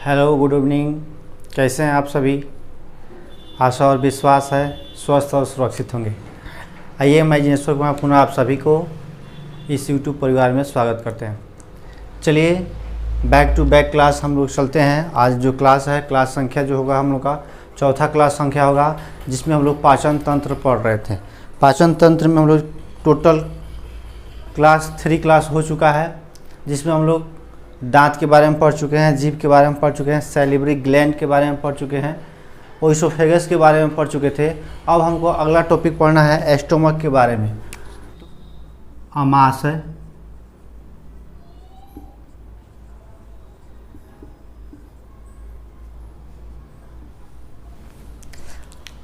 Hello, good evening. कैसे हैं आप सभी? आशा और विश्वास है स्वस्थ और सुरक्षित होंगे। आइए, मैं जिनेश्वर कुमार पुनः आप सभी को इस यूट्यूब परिवार में स्वागत करते हैं। चलिए, बैक टू बैक क्लास हम लोग चलते हैं। आज जो क्लास है, क्लास संख्या जो होगा हम लोग का चौथा क्लास संख्या होगा, जिसमें हम लोग पाचन तंत्र पढ़ रहे थे। पाचन तंत्र में हम लोग टोटल क्लास 3 क्लास हो चुका है, जिसमें हम लोग दांत के बारे में पढ़ चुके हैं, जीभ के बारे में पढ़ चुके हैं, सैलिवरी ग्लैंड के बारे में पढ़ चुके हैं, ओइसोफेगस के बारे में पढ़ चुके थे। अब हमको अगला टॉपिक पढ़ना है एस्टोमक के बारे में। अमाशय,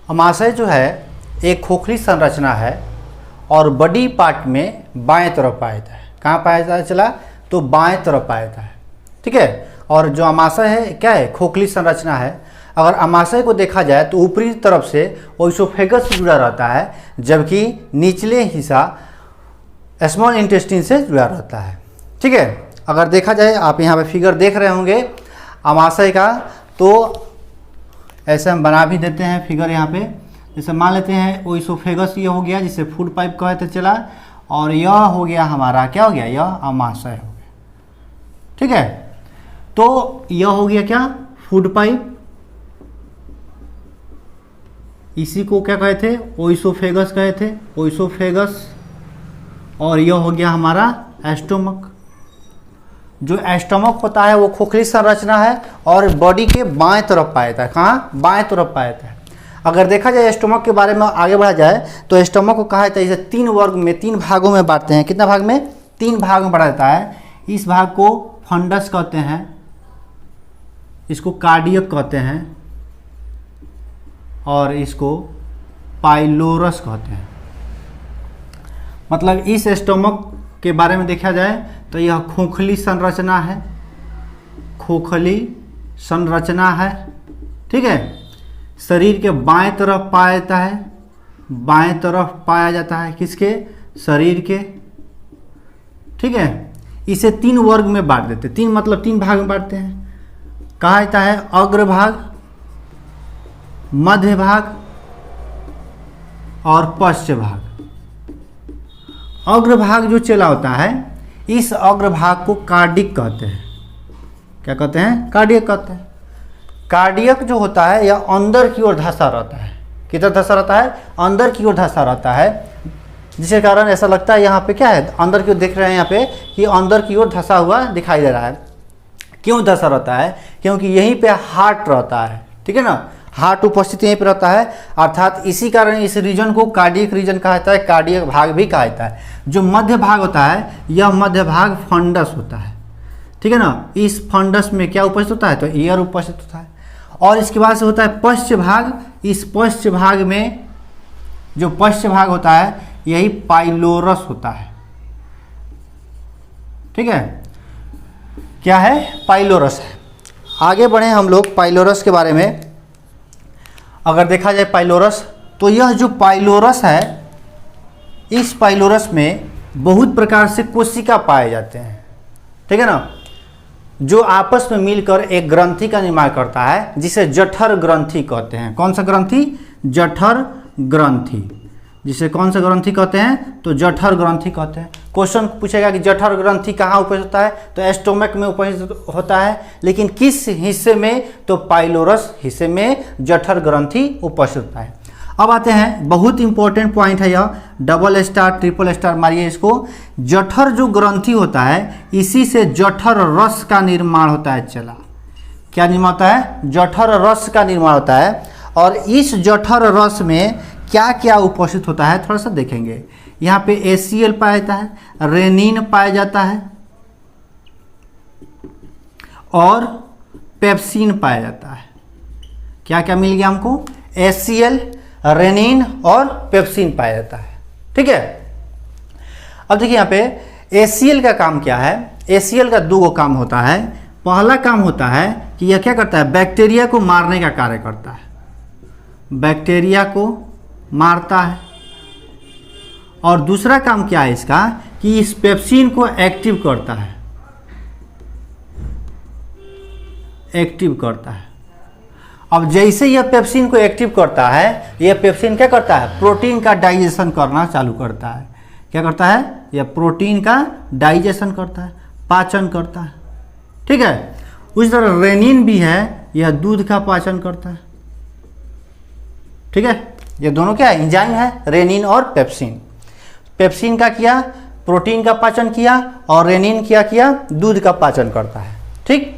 अमाशय जो है एक खोखली संरचना है और बॉडी पार्ट में बाएं तरफ पाया जाता है। कहाँ पाया जाता है? चला तो बाएं तरफ पाया जाता है, ठीक है। और जो अमाशय है क्या है? खोखली संरचना है। अगर अमाशय को देखा जाए तो ऊपरी तरफ से ओइसोफेगस से जुड़ा रहता है, जबकि निचले हिस्सा स्मॉल इंटेस्टाइन से जुड़ा रहता है, ठीक है। अगर देखा जाए, आप यहाँ पे फिगर देख रहे होंगे अमाशय का, तो ऐसे हम बना भी देते हैं फिगर यहाँ पे। जैसे मान लेते हैं ओइसोफेगस ये हो गया, जिसे फूड पाइप कहते चला, और यह हो गया हमारा, क्या हो गया? यह अमाशय हो गया, ठीक है। तो यह हो गया क्या? Food pipe. इसी को क्या कहे थे? ओइसोफेगस कहे थे, ओइसोफेगस। और यह हो गया हमारा एस्टोमक। जो एस्टोमक होता है वो खोखली संरचना है और बॉडी के बाएं तरफ पाया जाता है। कहाँ? बाएं तरफ पाया जाता है। अगर देखा जाए एस्टोमक के बारे में आगे बढ़ा जाए तो एस्टोमक को कहा जाता है, इसे 3 वर्ग में, 3 भागों में बांटते हैं। कितना भाग में? 3 भाग में बांटा जाता है। इस भाग को फंडस कहते हैं, इसको कार्डियक कहते हैं, और इसको पाइलोरस कहते हैं। मतलब इस एस्टोमक के बारे में देखा जाए तो यह खोखली संरचना है, खोखली संरचना है, ठीक है। शरीर के बाएं तरफ पाया जाता है, बाएं तरफ पाया जाता है। किसके? शरीर के, ठीक है। इसे 3 वर्ग में बांट देते हैं। 3 मतलब 3 भाग में बांटते हैं। कहा जाता है अग्रभाग, मध्य भाग और पश्च भाग। अग्रभाग जो चला होता है, इस अग्रभाग को कार्डियक कहते हैं। क्या कहते हैं? कार्डियक कहते हैं। कार्डियक जो होता है यह अंदर की ओर धंसा रहता है। किधर धंसा रहता है? अंदर की ओर धंसा रहता है, जिसके कारण ऐसा लगता है यहाँ पे क्या है, अंदर की ओर देख रहे हैं यहाँ पे कि अंदर की ओर धंसा हुआ दिखाई दे रहा है। क्यों धंसा रहता है? क्योंकि यहीं पे हार्ट रहता है, ठीक है ना। हार्ट उपस्थित यहीं पे रहता है, अर्थात इसी कारण इस रीजन को कार्डियक रीजन कहा जाता है, कार्डियक भाग भी कहा जाता है। जो मध्य भाग होता है, यह मध्य भाग फंडस होता है, ठीक है ना। इस फंडस में क्या उपस्थित होता है? तो ईयर उपस्थित होता है। और इसके बाद से होता है पश्च भाग। इस पश्च भाग में, जो पश्च भाग होता है, यही पाइलोरस होता है, ठीक है। क्या है? पाइलोरस है। आगे बढ़े हम लोग पाइलोरस के बारे में। अगर देखा जाए पाइलोरस, तो यह जो पाइलोरस है, इस पाइलोरस में बहुत प्रकार से कोशिका पाए जाते हैं, ठीक है ना, जो आपस में मिलकर एक ग्रंथि का निर्माण करता है, जिसे जठर ग्रंथि कहते हैं। कौन सा ग्रंथि? जठर ग्रंथि। जिसे कौन सा ग्रंथि कहते हैं? तो जठर ग्रंथि कहते हैं। क्वेश्चन पूछेगा कि जठर ग्रंथि कहाँ उपस्थित होता है? तो एस्टोमक में उपस्थित होता है, लेकिन किस हिस्से में? तो पाइलोरस हिस्से में जठर ग्रंथि उपस्थित होता है। अब आते हैं, बहुत इंपॉर्टेंट पॉइंट है यह, डबल स्टार ट्रिपल स्टार मारिए इसको। जठर जो ग्रंथि होता है, इसी से जठर रस का निर्माण होता है। चला, क्या निर्माण होता है? जठर रस का निर्माण होता है। और इस जठर रस में क्या क्या उपस्थित होता है, थोड़ा सा देखेंगे। यहाँ पे एसीएल पाया जाता है, रेनिन पाया जाता है, और पेप्सिन पाया जाता है। क्या क्या मिल गया हमको? एसीएल, रेनिन और पेप्सिन पाया जाता है, ठीक है। अब देखिए यहाँ पे एसीएल का काम क्या है? एसीएल का 2 काम होता है। पहला काम होता है कि यह क्या करता है? बैक्टीरिया को मारने का कार्य करता है, बैक्टीरिया को मारता है। और दूसरा काम क्या है इसका? कि इस पेप्सिन को एक्टिव करता है, एक्टिव करता है। अब जैसे यह पेप्सिन को एक्टिव करता है, यह पेप्सिन क्या करता है, प्रोटीन का डाइजेशन करना चालू करता है। क्या करता है, यह प्रोटीन का डाइजेशन करता है, पाचन करता है। ठीक है, उसी तरह रेनिन भी है, यह दूध का पाचन करता है। ठीक है, ये दोनों क्या है, एंजाइम है, रेनिन और पेप्सिन। पेप्सिन का किया, प्रोटीन का पाचन किया, और रेनिन किया दूध का पाचन करता है। ठीक,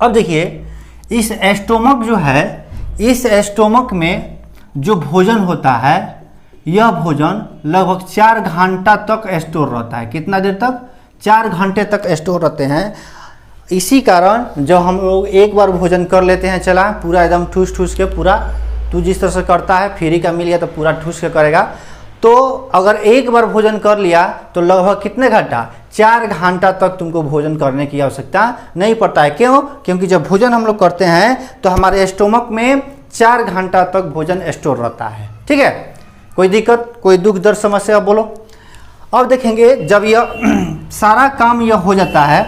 अब देखिए इस एस्टोमक जो है, इस एस्टोमक में जो भोजन होता है, यह भोजन लगभग 4 घंटा तक स्टोर रहता है। कितना देर तक, 4 घंटे तक स्टोर रहते हैं। इसी कारण जब हम लोग एक बार भोजन कर लेते हैं, चला पूरा एकदम ठूस ठूस के, पूरा तू जिस तरह से करता है, फ्री का मिल गया तो पूरा ठूस के करेगा, तो अगर एक बार भोजन कर लिया तो लगभग कितने घंटा, 4 घंटा तक तुमको भोजन करने की आवश्यकता नहीं पड़ता है। क्यों, क्योंकि जब भोजन हम लोग करते हैं तो हमारे स्टोमक में 4 घंटा तक भोजन स्टोर रहता है। ठीक है, कोई दिक्कत, कोई दुख दर्द समस्या बोलो। अब देखेंगे जब यह सारा काम यह हो जाता है,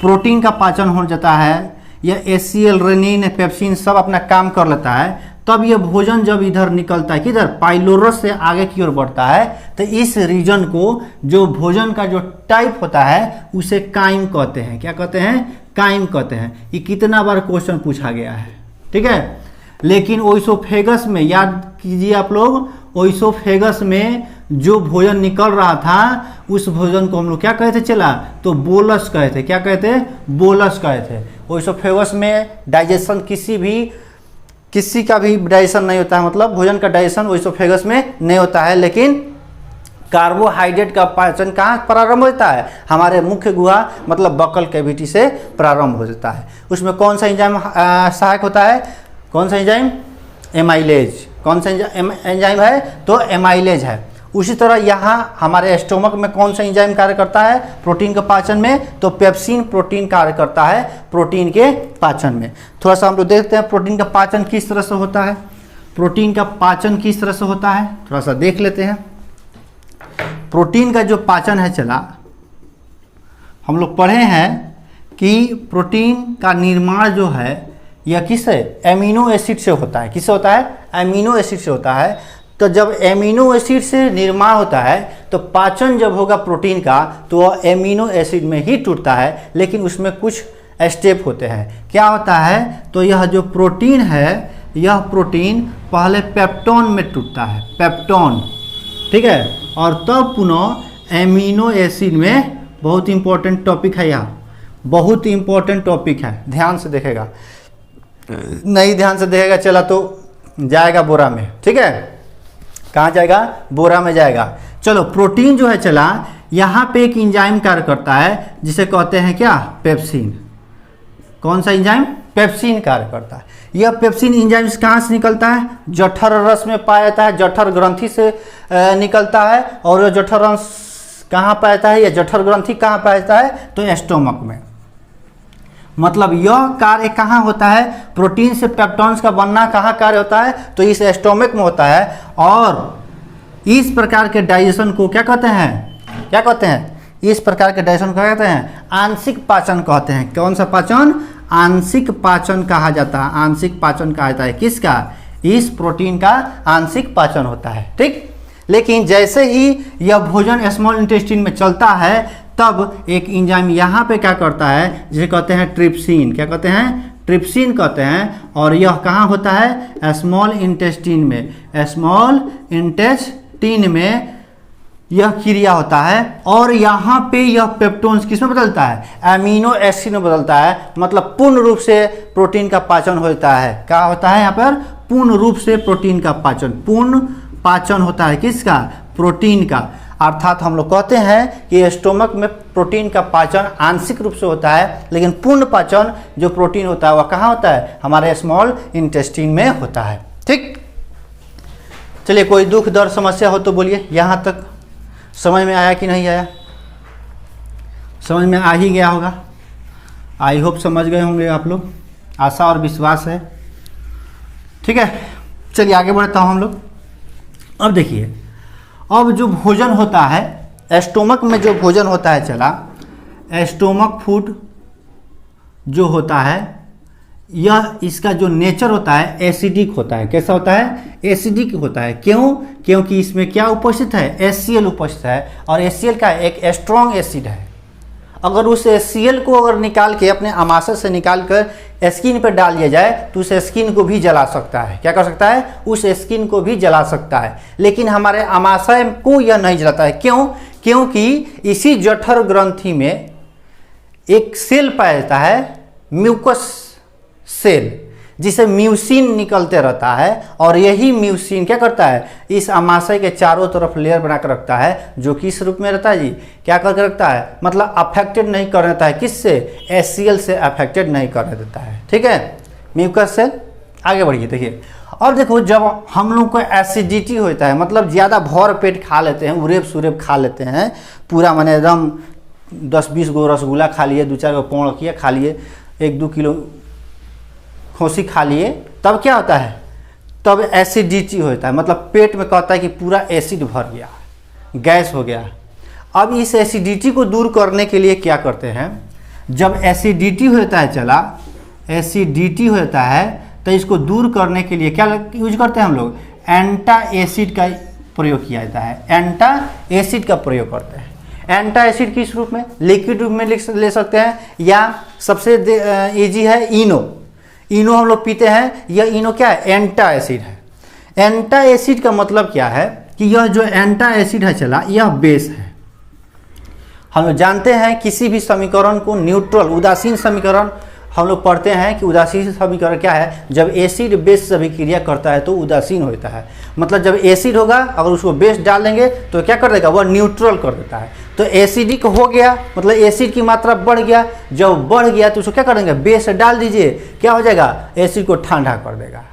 प्रोटीन का पाचन हो जाता है, यह HCl, रेनिन, पेप्सिन सब अपना काम कर लेता है, तब यह भोजन जब इधर निकलता है, किधर, पाइलोरस से आगे की ओर बढ़ता है, तो इस रीजन को, जो भोजन का जो टाइप होता है, उसे काइम कहते हैं। क्या कहते हैं, काइम कहते हैं। ये कितना बार क्वेश्चन पूछा गया है। ठीक है, लेकिन ओइसोफेगस में, याद कीजिए आप लोग, ओइसोफेगस में जो भोजन निकल रहा था, उस भोजन को हम लोग क्या कहते चला, तो बोलस कहते। क्या कहते, बोलस कहते। ओइसोफेगस में डाइजेशन किसी का भी डाइजेशन नहीं होता है, मतलब भोजन का डाइजेशन ओइसोफेगस में नहीं होता है, लेकिन कार्बोहाइड्रेट का पाचन कहाँ प्रारंभ होता है, हमारे मुख्य गुहा मतलब बकल कैविटी से प्रारंभ हो जाता है। उसमें कौन सा एंजाइम सहायक होता है, कौन सा एंजाइम, एमाइलेज। कौन सा एंजाइम है, तो एमाइलेज है। उसी तरह यहाँ हमारे स्टोमक में कौन सा एंजाइम कार्य करता है, प्रोटीन के पाचन में, तो पेप्सिन प्रोटीन कार्य करता है प्रोटीन के पाचन में। थोड़ा सा हम लोग देखते हैं प्रोटीन का पाचन किस तरह से होता है। प्रोटीन का पाचन किस तरह से होता है, थोड़ा सा देख लेते हैं। प्रोटीन का जो पाचन है, चला हम लोग पढ़े हैं कि प्रोटीन का निर्माण जो है यह किससे, एमिनो एसिड से होता है। किससे होता है, एमिनो एसिड से होता है। तो जब एमिनो एसिड से निर्माण होता है, तो पाचन जब होगा प्रोटीन का, तो वह एमिनो एसिड में ही टूटता है, लेकिन उसमें कुछ स्टेप होते हैं। क्या होता है, तो यह जो प्रोटीन है, यह प्रोटीन पहले पेप्टोन में टूटता है, पेप्टोन। ठीक है, और तब पुनः एमिनो एसिड में, बहुत इंपॉर्टेंट टॉपिक है यहाँ, बहुत इंपॉर्टेंट टॉपिक है, ध्यान से देखेगा, नहीं ध्यान से देखेगा चला तो जाएगा बोरा में। ठीक है, कहाँ जाएगा, बोरा में जाएगा। चलो, प्रोटीन जो है चला, यहाँ पे एक एंजाइम कार्य करता है जिसे कहते हैं क्या, पेप्सिन। कौन सा एंजाइम, पेप्सिन कार्य करता है। यह पेप्सिन एंजाइम कहाँ से निकलता है, जठर रस में पाया जाता है, जठर ग्रंथि से निकलता है। और यह जठर रस कहाँ पाया जाता है, यह जठर ग्रंथि कहाँ पाया जाता है, तो स्टोमक में। मतलब यह कार्य कहाँ होता है, प्रोटीन से पेप्टॉन्स का बनना कहाँ कार्य होता है, तो इस स्टोमक में होता है। और इस प्रकार के डाइजेशन को क्या कहते हैं, क्या कहते हैं, इस प्रकार के डाइजेशन को क्या कहते हैं, आंशिक पाचन कहते हैं। कौन सा पाचन, आंशिक पाचन कहा जाता है। आंशिक पाचन कहा जाता है किसका, इस प्रोटीन का आंशिक पाचन होता है। ठीक, लेकिन जैसे ही यह भोजन स्मॉल इंटेस्टाइन में चलता है, तब एक एंजाइम यहाँ पे क्या करता है, जिसे कहते हैं ट्रिप्सिन। क्या कहते हैं, ट्रिप्सिन कहते हैं। और यह कहाँ होता है, स्मॉल इंटेस्टाइन में, स्मॉल इंटेस्टाइन में यह क्रिया होता है। और यहाँ पे यह पेप्टोन्स किस में बदलता है, एमिनो एसिड में बदलता है। मतलब पूर्ण रूप से प्रोटीन का पाचन होता है। क्या होता है यहाँ पर, पूर्ण रूप से प्रोटीन का पाचन, पूर्ण पाचन होता है किसका, प्रोटीन का। अर्थात हम लोग कहते हैं कि स्टोमक में प्रोटीन का पाचन आंशिक रूप से होता है, लेकिन पूर्ण पाचन जो प्रोटीन होता है वह कहाँ होता है, हमारे स्मॉल इंटेस्टाइन में होता है। ठीक, चलिए कोई दुख दर्द समस्या हो तो बोलिए। यहाँ तक समझ में आया कि नहीं आया, समझ में आ ही गया होगा, आई होप समझ गए होंगे आप लोग, आशा और विश्वास है। ठीक है, चलिए आगे बढ़ता हूँ हम लोग। अब देखिए, अब जो भोजन होता है स्टोमक में, जो भोजन होता है चला, स्टोमक फूड जो होता है, यह इसका जो नेचर होता है एसिडिक होता है। कैसा होता है? एसिडिक होता है। क्यों? क्योंकि इसमें क्या उपस्थित है? HCl उपस्थित है, और HCl का एक स्ट्रॉन्ग एसिड है। अगर उस HCl को अगर निकाल के अपने अमाशय से निकाल कर स्किन पर डाल दिया जाए तो उस स्किन को भी जला सकता है। क्या कर सकता है? उस स्किन को भी जला सकता है। लेकिन हमारे अमाशय को यह नहीं जलाता है। क्यों? क्योंकि इसी जठर ग्रंथि में एक सेल पाया जाता है, म्यूकस सेल, जिसे म्यूसिन निकलते रहता है, और यही म्यूसिन क्या करता है? इस अमाशय के चारों तरफ लेयर बनाकर रखता है, जो किस रूप में रहता है जी? क्या करके रखता है? मतलब अफेक्टेड नहीं कर देता है। किससे? HCl से अफेक्टेड नहीं कर देता है। ठीक है, म्यूकस सेल। आगे बढ़िए, देखिए। और देखो, जब हम लोग को एसिडिटी होता है, मतलब ज़्यादा भर पेट खा लेते हैं, उरेब सुरेब खा लेते हैं पूरा, माने एकदम 10-20 गो रसगुल्ला खा लिए, 2-4 गो पौड़किया खा लिए, 1-2 किलो खोसी खा लिए, तब क्या होता है? तब एसिडिटी होता है। मतलब पेट में कहता है कि पूरा एसिड भर गया, गैस हो गया। अब इस एसिडिटी को दूर करने के लिए क्या करते हैं? जब एसिडिटी होता है, चला एसिडिटी होता है, तो इसको दूर करने के लिए क्या यूज करते हैं हम लोग? एंटा एसिड का प्रयोग किया जाता है। एंटा एसिड का प्रयोग करते हैं। एंटा एसिड किस रूप में? लिक्विड रूप में ले सकते हैं, या सबसे इजी है इनो। इनो हम लोग पीते हैं। यह इनो क्या है? एंटा एसिड है। एंटा एसिड का मतलब क्या है? कि यह जो एंटा एसिड है, चला, यह बेस है। हम लोग जानते हैं किसी भी समीकरण को न्यूट्रल, उदासीन समीकरण हम लोग पढ़ते हैं कि उदासीन समीकरण क्या है? जब एसिड बेस से अभिक्रिया करता है तो उदासीन होता है। मतलब जब एसिड होगा, अगर उसको बेस डाल देंगे तो क्या कर देगा? वह न्यूट्रल कर देता है। तो एसिडिक हो गया, मतलब एसिड की मात्रा बढ़ गया। जब बढ़ गया तो उसको क्या कर देंगे? बेस डाल दीजिए, क्या हो जाएगा? एसिड को ठंडा कर देगा।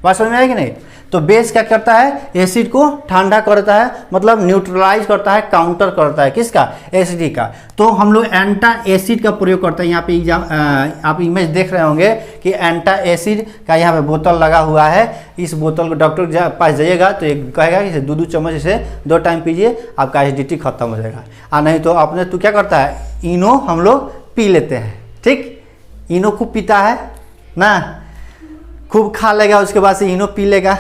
बात समझ में आएगी नहीं? तो बेस क्या करता है? एसिड को ठंडा करता है, मतलब न्यूट्रलाइज करता है, काउंटर करता है। किसका? एसिड का। तो हम लोग एंटा एसिड का प्रयोग करते हैं। यहाँ पे आप इमेज देख रहे होंगे कि एंटा एसिड का यहाँ पे बोतल लगा हुआ है। इस बोतल को डॉक्टर के पास जाइएगा तो एक कहेगा कि 2-2 चम्मच से 2 टाइम पीजिए, आपका एसिडिटी खत्म हो जाएगा। और नहीं तो अपने तो क्या करता है? इनो हम लोग पी लेते हैं। ठीक, इनो खूब पीता है ना, खूब खा लेगा, उसके बाद से इनो पी लेगा।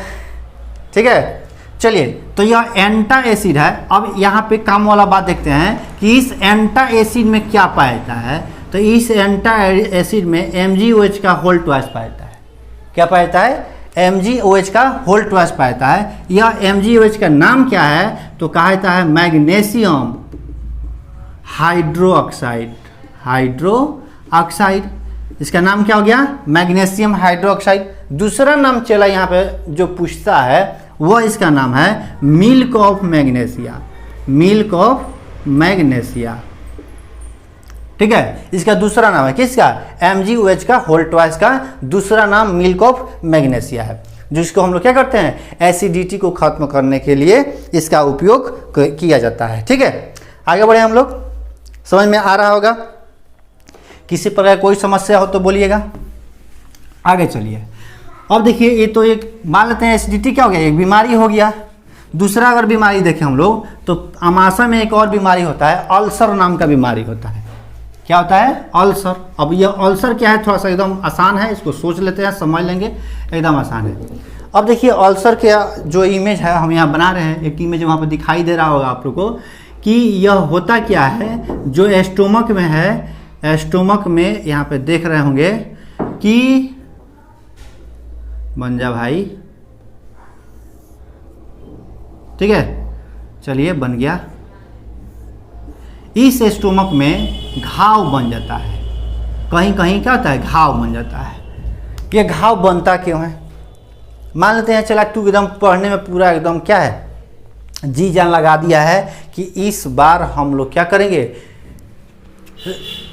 ठीक है, चलिए। तो यह एंटा एसिड है। अब यहाँ पे काम वाला बात देखते हैं कि इस एंटा एसिड में क्या पाया जाता है। तो इस एंटा एसिड में MgOH का होल ट्वाइस पाया जाता है। क्या पाया जाता है? MgOH का होल ट्वाइस पाया जाता है। यह MgOH का नाम क्या है? तो कहा जाता है मैग्नीशियम हाइड्रोक्साइड। हाइड्रोक्साइड, इसका नाम क्या हो गया? Magnesium hydroxide. दूसरा नाम चला यहाँ पे जो पूछता है, वह इसका नाम है milk of magnesia. Milk of magnesia. ठीक है, इसका दूसरा नाम है किसका? MgOH का होल ट्वाइस का दूसरा नाम मिल्क ऑफ मैग्नेशिया है, जिसको हम लोग क्या करते हैं? एसिडिटी को खत्म करने के लिए इसका उपयोग किया जाता है। ठीक है, आगे बढ़े हम लोग। समझ में आ रहा होगा? किसी प्रकार कोई समस्या हो तो बोलिएगा। आगे चलिए। अब देखिए, ये तो एक मान लेते हैं एसिडिटी क्या हो गया? एक बीमारी हो गया। दूसरा अगर बीमारी देखें हम लोग तो अमाशय में एक और बीमारी होता है, अल्सर नाम का बीमारी होता है। क्या होता है? अल्सर। अब यह अल्सर क्या है? थोड़ा सा एकदम आसान है, इसको सोच लेते हैं, समझ लेंगे, एकदम आसान है। अब देखिए, अल्सर का जो इमेज है हम यहाँ बना रहे हैं, एक इमेज वहाँ पर दिखाई दे रहा होगा आप लोग को कि यह होता क्या है। जो एस्टोमक में है, एस्टोमक में यहाँ पे देख रहे होंगे कि बन जा भाई। ठीक है, चलिए, बन गया। इस स्टोमक में घाव बन जाता है। कहीं कहीं क्या होता है? घाव बन जाता है। ये घाव बनता क्यों है? मान लेते हैं, चला तू एकदम पढ़ने में पूरा एकदम क्या है, जी जान लगा दिया है कि इस बार हम लोग क्या करेंगे?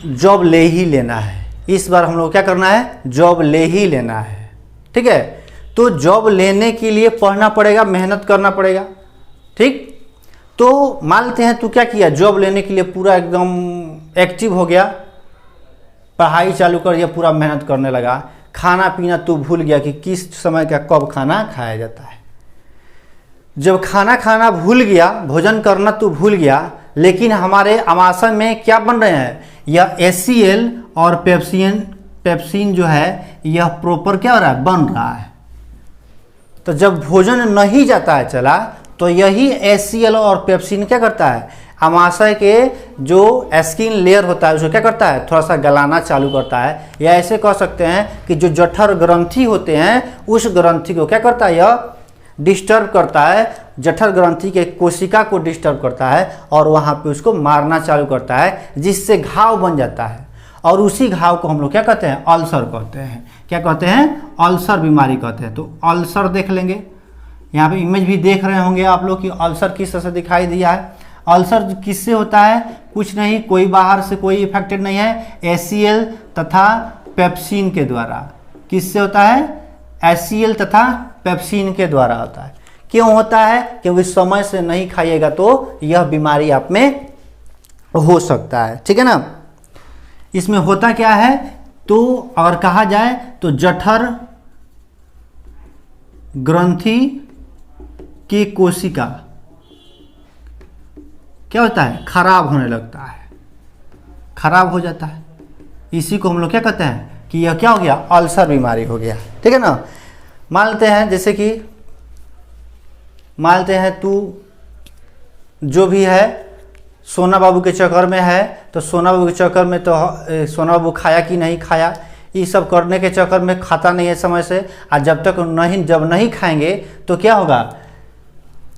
जॉब ले ही लेना है। इस बार हम लोग क्या करना है? जॉब ले ही लेना है। ठीक है, तो जॉब लेने के लिए पढ़ना पड़ेगा, मेहनत करना पड़ेगा। ठीक, तो मान लेते हैं तू क्या किया? जॉब लेने के लिए पूरा एकदम एक्टिव हो गया, पढ़ाई चालू कर दिया, पूरा मेहनत करने लगा। खाना पीना तू भूल गया कि किस समय का कब खाना खाया जाता है। जब खाना खाना भूल गया, भोजन करना तू भूल गया, लेकिन हमारे अमाशय में क्या बन रहे हैं? यह HCl और पेप्सिन जो है, यह प्रॉपर क्या हो रहा है, बन रहा है। तो जब भोजन नहीं जाता है चला, तो यही HCl और पेप्सिन क्या करता है, अमाशय के जो स्किन लेयर होता है उसको क्या करता है, थोड़ा सा गलाना चालू करता है। या ऐसे कह सकते हैं कि जो जठर ग्रंथि होते हैं उस ग्रंथि को क्या करता है, यह डिस्टर्ब करता है, जठर ग्रंथि के कोशिका को डिस्टर्ब करता है और वहाँ पे उसको मारना चालू करता है, जिससे घाव बन जाता है। और उसी घाव को हम लोग क्या कहते हैं, अल्सर कहते हैं। क्या कहते हैं, अल्सर बीमारी कहते हैं। तो अल्सर देख लेंगे, यहाँ पे इमेज भी देख रहे होंगे आप लोग कि अल्सर किस तरह से दिखाई दिया है। अल्सर किससे होता है, कुछ नहीं, कोई बाहर से कोई इफेक्टेड नहीं है, HCl तथा पेप्सिन के द्वारा। किससे होता है, HCl तथा पेप्सिन के द्वारा होता है। क्यों होता है, क्योंकि समय से नहीं खाइएगा तो यह बीमारी आप में हो सकता है। ठीक है ना। इसमें होता क्या है, तो अगर कहा जाए तो जठर ग्रंथि की कोशिका क्या होता है, खराब होने लगता है, खराब हो जाता है। इसी को हम लोग क्या कहते हैं कि यह क्या हो गया, अल्सर बीमारी हो गया। ठीक है ना। मान लेते हैं, जैसे कि मान लेते हैं तू जो भी है सोना बाबू के चक्कर में है, तो सोना बाबू के चक्कर में तो सोना बाबू खाया कि नहीं खाया, ये सब करने के चक्कर में खाता नहीं है समय से। और जब नहीं खाएंगे तो क्या होगा,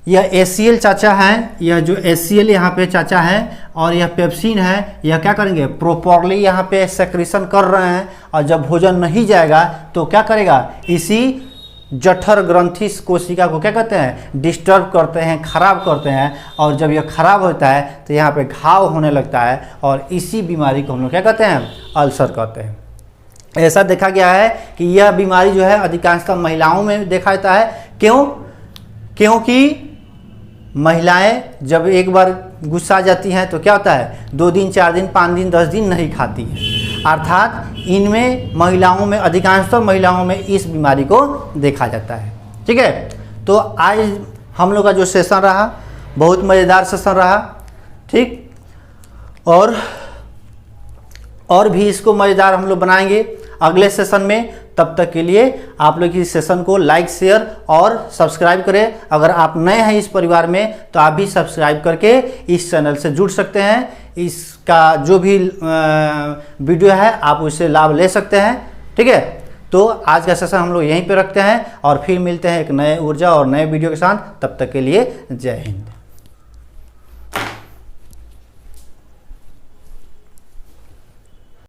यह HCl चाचा हैं, यह जो HCl यहाँ पे चाचा हैं और यह पेप्सिन है, यह क्या करेंगे, प्रॉपरली यहाँ पे सेक्रेशन कर रहे हैं। और जब भोजन नहीं जाएगा तो क्या करेगा, इसी जठर ग्रंथि कोशिका को क्या कहते हैं, डिस्टर्ब करते हैं, खराब करते हैं। और जब यह खराब होता है तो यहाँ पे घाव होने लगता है और इसी बीमारी को हम लोग क्या कहते हैं, अल्सर कहते हैं। ऐसा देखा गया है कि यह बीमारी जो है अधिकांशतः महिलाओं में देखा जाता है। क्यों, क्योंकि महिलाएं जब एक बार गुस्सा जाती हैं तो क्या होता है, 2 दिन 4 दिन 5 दिन 10 दिन नहीं खाती हैं। अर्थात इनमें महिलाओं में, अधिकांशतः महिलाओं में इस बीमारी को देखा जाता है। ठीक है। तो आज हम लोग का जो सेशन रहा बहुत मज़ेदार सेशन रहा। ठीक, और भी इसको मज़ेदार हम लोग बनाएंगे अगले सेशन में। तब तक के लिए आप लोग इस सेशन को लाइक, शेयर और सब्सक्राइब करें। अगर आप नए हैं इस परिवार में तो आप भी सब्सक्राइब करके इस चैनल से जुड़ सकते हैं। इसका जो भी वीडियो है आप उससे लाभ ले सकते हैं। ठीक है। तो आज का सेशन हम लोग यहीं पे रखते हैं और फिर मिलते हैं एक नए ऊर्जा और नए वीडियो के साथ। तब तक के लिए जय हिंद।